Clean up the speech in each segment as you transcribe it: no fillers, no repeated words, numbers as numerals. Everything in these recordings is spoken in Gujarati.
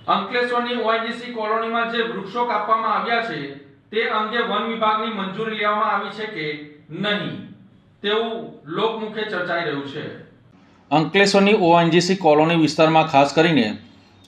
અંકલેશ્વરની ઓએનજીસી કોલોનીમાં જે વૃક્ષો કાપવામાં આવ્યા છે તે અંગે વન વિભાગની મંજૂરી લેવામાં આવી છે કે નહીં તેવું લોકમુખે ચર્ચાઈ રહ્યું છે। અંકલેશ્વરની ઓએનજીસી કોલોની વિસ્તારમાં ખાસ કરીને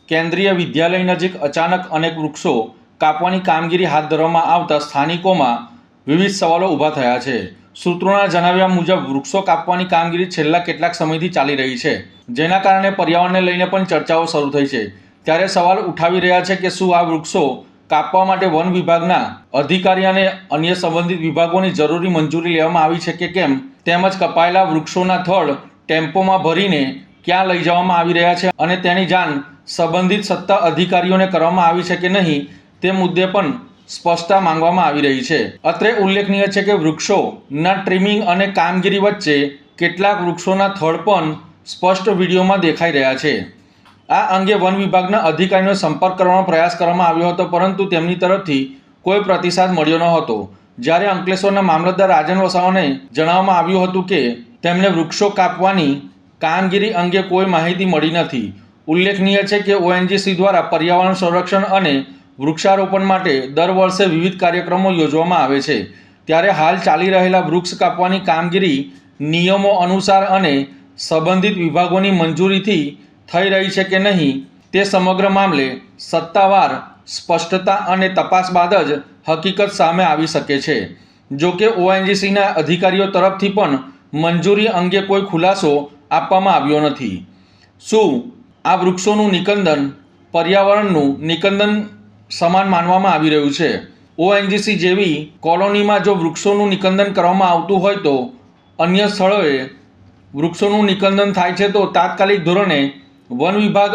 કેન્દ્રીય વિદ્યાલય નજીક અચાનક અનેક વૃક્ષો કાપવાની કામગીરી હાથ ધરવામાં આવતા સ્થાનિકોમાં વિવિધ સવાલો ઊભા થયા છે। સૂત્રોના જણાવ્યા મુજબ વૃક્ષો કાપવાની કામગીરી છેલ્લા કેટલાક સમયથી ચાલી રહી છે, જેના કારણે પર્યાવરણને લઈને પણ ચર્ચાઓ શરૂ થઈ છે। ત્યારે સવાલ ઉઠાવી રહ્યા છે કે શું આ વૃક્ષો કાપવા માટે વન વિભાગના અધિકારી અને અન્ય સંબંધિત વિભાગોની જરૂરી મંજૂરી લેવામાં આવી છે કે કેમ, તેમજ કપાયેલા વૃક્ષોના થડ ટેમ્પોમાં ભરીને ક્યાં લઈ જવામાં આવી રહ્યા છે અને તેની જાણ સંબંધિત સત્તા અધિકારીઓને કરવામાં આવી છે કે નહીં તે મુદ્દે પણ સ્પષ્ટતા માંગવામાં આવી રહી છે। અત્રે ઉલ્લેખનીય છે કે વૃક્ષોના ટ્રીમિંગ અને કામગીરી વચ્ચે કેટલાક વૃક્ષોના થડ પણ સ્પષ્ટ વિડીયોમાં દેખાઈ રહ્યા છે। આ અંગે વન વિભાગના અધિકારીનો સંપર્ક કરવાનો પ્રયાસ કરવામાં આવ્યો હતો, પરંતુ તેમની તરફથી કોઈ પ્રતિસાદ મળ્યો ન હતો। જ્યારે અંકલેશ્વરના મામલતદાર રાજન વસાવાને જણાવવામાં આવ્યું હતું કે તેમને વૃક્ષો કાપવાની કામગીરી અંગે કોઈ માહિતી મળી નથી। ઉલ્લેખનીય છે કે ઓએનજીસી દ્વારા પર્યાવરણ સંરક્ષણ અને વૃક્ષારોપણ માટે દર વર્ષે વિવિધ કાર્યક્રમો યોજવામાં આવે છે। ત્યારે હાલ ચાલી રહેલા વૃક્ષ કાપવાની કામગીરી નિયમો અનુસાર અને સંબંધિત વિભાગોની મંજૂરીથી થઈ રહી છે કે નહીં તે સમગ્ર મામલે સત્તાવાર સ્પષ્ટતા અને તપાસ બાદ જ હકીકત સામે આવી શકે છે। જો કે ઓએનજીસીના અધિકારીઓ તરફથી પણ મંજૂરી અંગે કોઈ ખુલાસો આપવામાં આવ્યો નથી। શું આ વૃક્ષોનું નિકંદન પર્યાવરણનું નિકંદન સમાન માનવામાં આવી રહ્યું છે? ઓએનજીસી જેવી કોલોનીમાં જો વૃક્ષોનું નિકંદન કરવામાં આવતું હોય તો અન્ય સ્થળોએ વૃક્ષોનું નિકંદન થાય છે તો તાત્કાલિક ધોરણે વન વિભાગ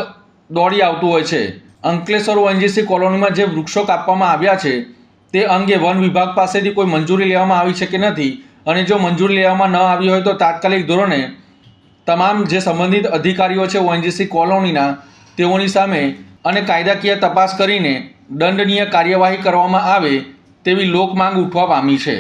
દોડી આવતું હોય છે। અંકલેશ્વર ઓએનજીસી કોલોનીમાં જે વૃક્ષો કાપવામાં આવ્યા છે તે અંગે વન વિભાગ પાસેથી કોઈ મંજૂરી લેવામાં આવી છે કે નથી, અને જો મંજૂરી લેવામાં ન આવી હોય તો તાત્કાલિક ધોરણે તમામ જે સંબંધિત અધિકારીઓ છે ઓએનજીસી કોલોનીના તેઓની સામે અને કાયદાકીય તપાસ કરીને દંડનીય કાર્યવાહી કરવામાં આવે તેવી લોકમાંગ ઉઠવા પામી છે।